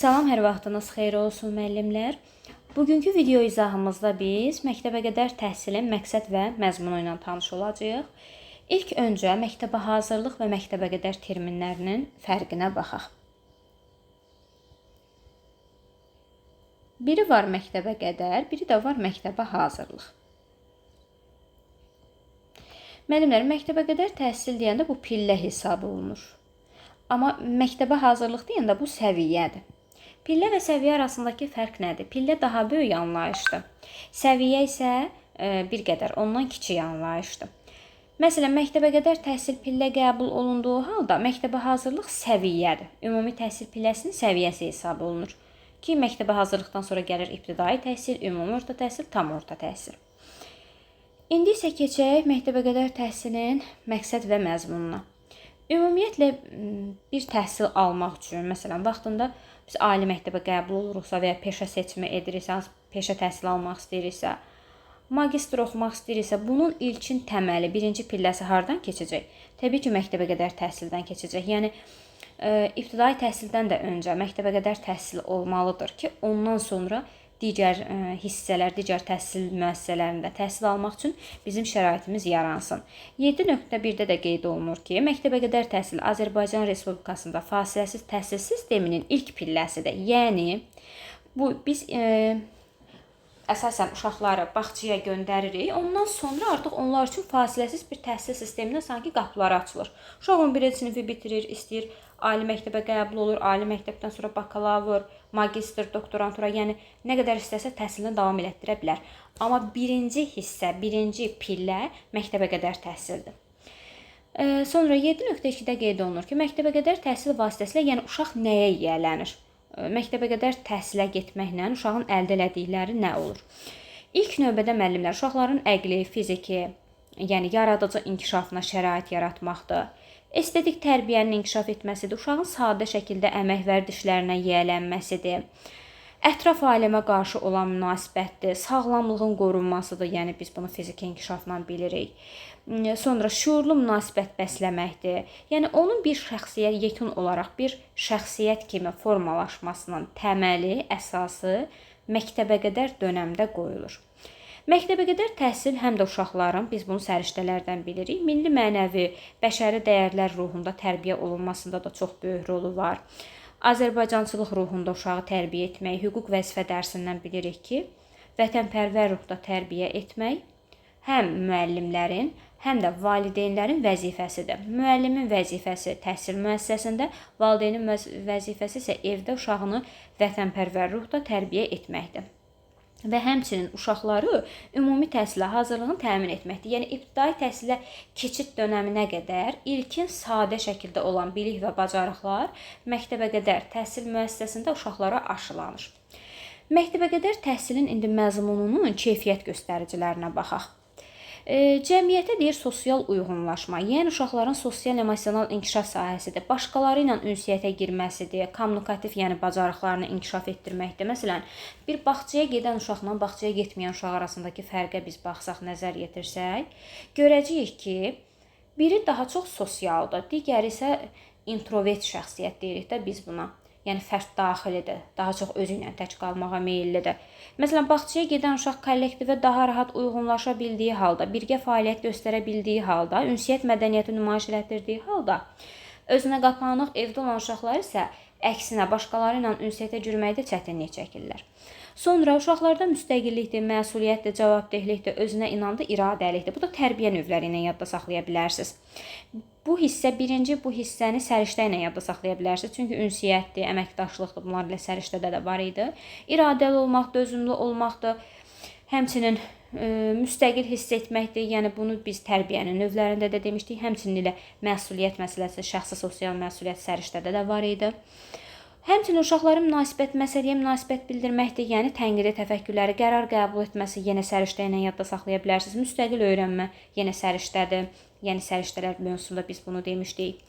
Salam, hər vaxtınız xeyir olsun müəllimlər. Bugünkü video izahımızda biz məktəbəqədər təhsilin məqsəd və məzmunu ilə tanış olacağıq. İlk öncə məktəbə hazırlıq və məktəbəqədər terminlərinin fərqinə baxaq. Biri var məktəbəqədər, biri də var məktəbə hazırlıq. Müəllimlər, məktəbəqədər təhsil deyəndə bu pillə hesab olunur. Amma məktəbə hazırlıq deyəndə bu səviyyədir. Pillə və səviyyə arasındakı fərq nədir? Pillə daha böyük anlayışdır. Səviyyə isə bir qədər ondan kiçik anlayışdır. Məsələn, məktəbəqədər təhsil pillə qəbul olunduğu halda məktəbə hazırlıq səviyyədir. Ümumi təhsil pilləsinin səviyyəsi hesab olunur. Ki, məktəbə hazırlıqdan sonra gəlir ibtidai təhsil, ümumi orta təhsil, tam orta təhsil. İndi isə keçək məktəbəqədər təhsilin məqsəd və məzmununa. Ümumiyyətlə, bir təhsil almaq üçün, məsələn, vaxtında biz ali məktəbə qəbul oluruqsa və ya peşə seçimi ediriksə, peşə təhsil almaq istəyiriksə, magistr oxumaq istəyiriksə, bunun ilkin təməli, birinci pilləsi hardan keçəcək? Təbii ki, məktəbəqədər təhsildən keçəcək. Yəni, ibtidai təhsildən də öncə məktəbəqədər təhsil olmalıdır ki, ondan sonra digər hissələr, digər təhsil müəssisələrində təhsil almaq üçün bizim şəraitimiz yaransın. 7.1-də də qeyd olunur ki, məktəbəqədər təhsil Azərbaycan Respublikasında fasiləsiz təhsil sisteminin ilk pilləsidir. Yəni, biz əsasən uşaqları bağçaya göndəririk, ondan sonra artıq onlar üçün fasiləsiz bir təhsil sisteminə sanki qapıları açılır. Uşaq 11-ci sinifi bitirir, istəyir ali məktəbə qəbul olur, ali məktəbdən sonra bakalavr, magistr, doktorantura, yəni nə qədər istəsə təhsilini davam elətdirə bilər. Amma birinci hissə, birinci pillə məktəbəqədər təhsildir. Sonra 7.2-də qeyd olunur ki, məktəbəqədər təhsil vasitəsilə, yəni uşaq nəyə yiyələnir? Məktəbəqədər təhsilə getməklə uşağın əldə elədikləri nə olur? İlk növbədə müəllimlər uşaqların əqli, fiziki, yəni yaradıcı inkişafına şərait yaratmaqdır. Estetik tərbiyənin inkişaf etməsidir, uşağın sadə şəkildə əmək vərdişlərinə yiyələnməsidir, ətraf aləmə qarşı olan münasibətdir, sağlamlığın qorunmasıdır, yəni biz bunu fiziki inkişafla bilirik. Sonra şuurlu münasibət bəsləməkdir. Yəni onun bir şəxsiyyət, yekun olaraq bir şəxsiyyət kimi formalaşmasının təməli, əsası məktəbəqədər dönəmdə qoyulur. Məktəbəqədər təhsil həm də uşaqların, biz bunu səriştələrdən bilirik, milli mənəvi, bəşəri dəyərlər ruhunda tərbiyə olunmasında da çox böyük rolu var. Azərbaycançılıq ruhunda uşağı tərbiyə etmək, hüquq vəzifə dərsindən bilirik ki, vətənpərvər ruhda tərbiyə etmək həm müəllimlərin, həm də valideynlərin vəzifəsidir. Müəllimin vəzifəsi təhsil müəssisəsində, valideynin vəzifəsi isə evdə uşağını vətənpərvər ruhda tərbiyə etməkdir. Və həmçinin uşaqları ümumi təhsilə hazırlığını təmin etməkdir. Yəni, ibtidai təhsilə keçid dönəminə qədər ilkin sadə şəkildə olan bilik və bacarıqlar məktəbəqədər təhsil müəssisəsində uşaqlara aşılanır. Məktəbəqədər təhsilin indi məzmununun keyfiyyət göstəricilərinə baxaq. Cəmiyyətə deyir sosial uyğunlaşma, yəni uşaqların sosial-emosional inkişaf sahəsidir, başqaları ilə ünsiyyətə girməsidir, kommunikativ, yəni bacarıqlarını inkişaf etdirməkdir. Məsələn, bir bağçaya gedən uşaqla bağçaya getməyən uşaq arasındakı fərqə biz baxsaq, nəzər yetirsək, görəcəyik ki, biri daha çox sosialdır, digəri isə introvert şəxsiyyət deyirik də biz buna. Yəni, fərd daxilidir, daha çox özü ilə tək qalmağa meyillidir. Məsələn, bağçaya gedən uşaq kollektivə daha rahat uyğunlaşa bildiyi halda, birgə fəaliyyət göstərə bildiyi halda, ünsiyyət mədəniyyəti nümayiş etdirdiyi halda, özünə qapanıq evdə olan uşaqlar isə əksinə başqaları ilə ünsiyyətə girməkdə çətinlik çəkirlər. Sonra uşaqlarda müstəqillikdir, məsuliyyətdir, cavabdehlikdir, özünə inamdır, iradəlikdir. Bu da tərbiyə növləri ilə yadda saxlaya bilərsiniz. Bu hissəni səriştə ilə yadda saxlaya bilərsiniz. Çünki ünsiyyətdir, əməkdaşlıqdır, bunlar ilə səriştədə də var idi. İradəli olmaq, dözümlü olmaqdır, həmçinin müstəqil hiss etməkdir. Yəni, bunu biz tərbiyənin növlərində də demişdik. Həmçinin ilə məsuliyyət məsələsi, şəxsi sosial məsuliyyət səriştədə də var idi. Həmçinin uşaqların məsələyə münasibət bildirməkdir, yəni tənqidi təfəkkürləri, qərar qəbul etməsi yenə səriştə ilə yadda saxlaya bilərsiniz. Müstəqil öyrənmə yenə səriştədir, yəni səriştələr mövzusunda biz bunu demişdik.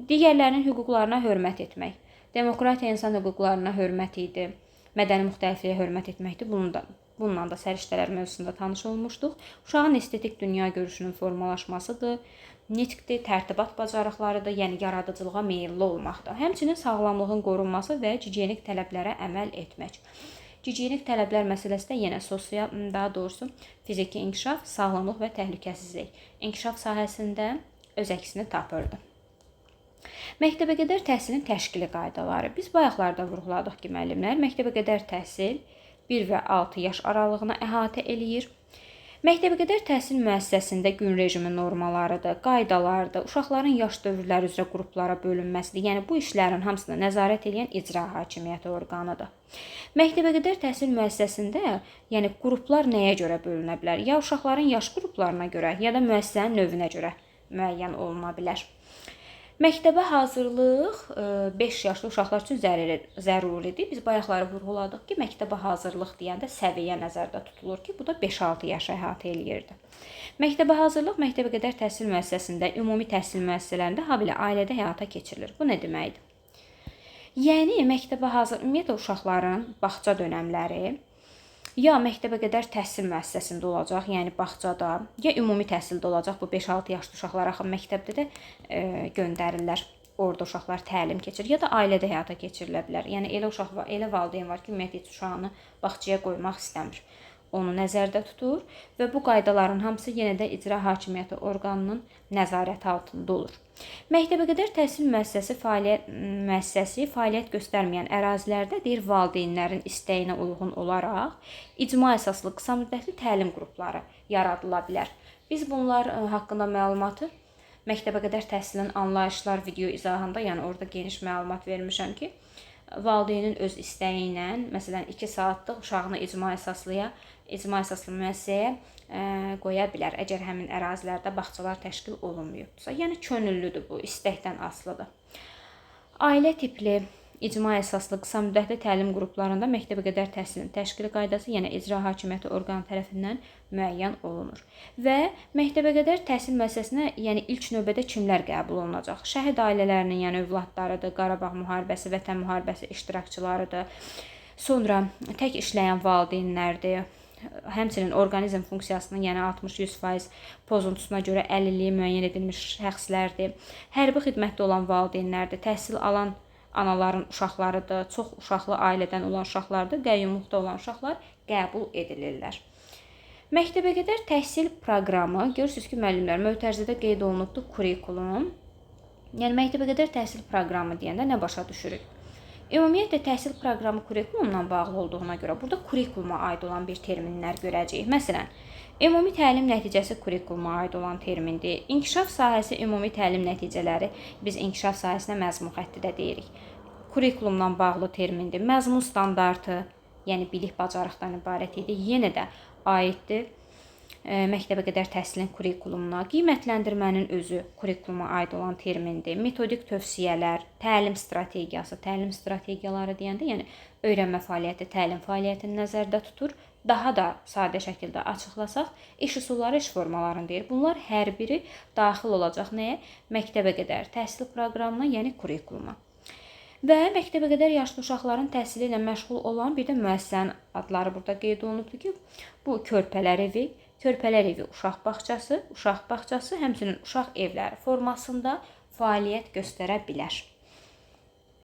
Digərlərinin hüquqlarına hörmət etmək, demokratiya insan hüquqlarına hörmət idi, mədəni müxtəlifliyə hörmət etməkdir. Bunu da Bununla da səriştələr mövzusunda tanış olmuşduq. Uşağın estetik dünya görüşünün formalaşmasıdır, nitqdir, tərtibat bacarıqlarıdır, yəni yaradıcılığa meyilli olmaqdır. Həmçinin sağlamlığın qorunması və gigiyenik tələblərə əməl etmək. Gigiyenik tələblər məsələsi də yenə sosial, daha doğrusu fiziki inkişaf, sağlamlıq və təhlükəsizlik inkişaf sahəsində öz əksini tapırdı. Məktəbəqədər təhsilin təşkili qaydaları. Biz bayaqlarda vurğuladıq ki, müəllimlər, məktəbəqədər təhsil 1 və 6 yaş aralığına əhatə eləyir. Məktəbəqədər təhsil müəssisəsində gün rejimi normalarıdır, qaydalardır, uşaqların yaş dövrləri üzrə qruplara bölünməsidir. Yəni bu işlərin hamısına nəzarət edən icra hakimiyyəti orqanıdır. Məktəbəqədər təhsil müəssisəsində, yəni qruplar nəyə görə bölünə bilər? Ya uşaqların yaş qruplarına görə, ya da müəssisənin növünə görə müəyyən oluna bilər. Məktəbə hazırlıq 5 yaşlı uşaqlar üçün zəruridir. Biz bayaqları vurğuladıq ki, məktəbə hazırlıq deyəndə səviyyə nəzərdə tutulur ki, bu da 5-6 yaşı əhatə eləyirdi. Məktəbə hazırlıq məktəbəqədər təhsil müəssisəsində, ümumi təhsil müəssisələrində, habelə ailədə həyata keçirilir. Bu nə deməkdir? Yəni məktəbə hazır ümumiyyətlə uşaqların bağça dönəmləri ya məktəbəqədər təhsil müəssisəsində olacaq, yəni bağçada, ya ümumi təhsildə olacaq. Bu 5-6 yaşlı uşaqlar axı məktəbdə də göndərirlər. Orada uşaqlar təlim keçir, ya da ailədə həyata keçirilə bilər. Yəni elə uşaq var, elə valideyn var ki, ümumiyyətlə heç uşağını bağçaya qoymaq istəmir. Onu nəzərdə tutur və bu qaydaların hamısı yenə də icra hakimiyyəti orqanının nəzarəti altında olur. Məktəbəqədər təhsil müəssisəsi fəaliyyət göstərməyən ərazilərdə deyir valideynlərin istəyinə uyğun olaraq icma əsaslı qısa müddətli təlim qrupları yaradıla bilər. Biz bunlar haqqında məlumatı məktəbəqədər təhsilin anlayışlar video izahında, yəni orada geniş məlumat vermişəm ki, valideynin öz istəyi ilə, məsələn 2 saatlıq uşağını icma əsaslı müəssisəyə qoya bilər, əgər həmin ərazilərdə bağçalar təşkil olunmayıbsa. Yəni könüllüdür bu, istəkdən asılıdır. Ailə tipli icma əsaslı qısa müddətli təlim qruplarında məktəbəqədər təhsilin təşkili qaydası yenə icra hakimiyyəti orqanı tərəfindən müəyyən olunur. Və məktəbəqədər təhsil müəssisəsinə yəni ilk növbədə kimlər qəbul olunacaq? Şəhid ailələrinin, yəni övladlarıdır, Qarabağ müharibəsi, Vətən müharibəsi iştirakçılarıdır. Sonra tək işləyən valideynlərdir. Həmçinin orqanizm funksiyasının, yəni 60-100% pozuntusuna görə əlilliyi müəyyən edilmiş şəxslərdir. Hərbi xidmətdə olan valideynlərdir. Təhsil alan anaların uşaqlarıdır, çox uşaqlı ailədən olan uşaqlardır, qəyyumluqda olan uşaqlar qəbul edilirlər. Məktəbəqədər təhsil proqramı, görürsünüz ki, müəllimlər, mötərizədə qeyd olunubdur kurikulum. Yəni məktəbəqədər təhsil proqramı deyəndə nə başa düşürük? Ümumiyyətlə təhsil proqramı kurikulumla bağlı olduğuna görə burada kurikuluma aid olan bir terminlər görəcəyik. Məsələn, ümumi təlim nəticəsi kurikuluma aid olan termindir. İnkişaf sahəsi ümumi təlim nəticələri biz inkişaf sahəsinə məzmun xətti də deyirik. Kurikulumla bağlı termindir. Məzmun standartı, yəni bilik bacarıqdan ibarət idi. Yenə də aiddir məktəbəqədər təhsilin kurikulumuna. Qiymətləndirmənin özü kurikuluma aid olan termindir. Metodik tövsiyələr, təlim strategiyası, təlim strategiyaları deyəndə, yəni öyrənmə fəaliyyəti, təlim fəaliyyətini nəzərdə tutur. Daha da sadə şəkildə açıqlasaq, iş üsulları, iş formalarını deyir. Bunlar hər biri daxil olacaq nəyə? Məktəbəqədər təhsil proqramına, yəni kurikuluma. Və məktəbəqədər yaşlı uşaqların təhsili ilə məşğul olan bir də müəssisənin adları burada qeyd olunubdur ki, bu Körpələr evi, Körpələr evi uşaq bağçası, həmçinin uşaq evləri formasında fəaliyyət göstərə bilər.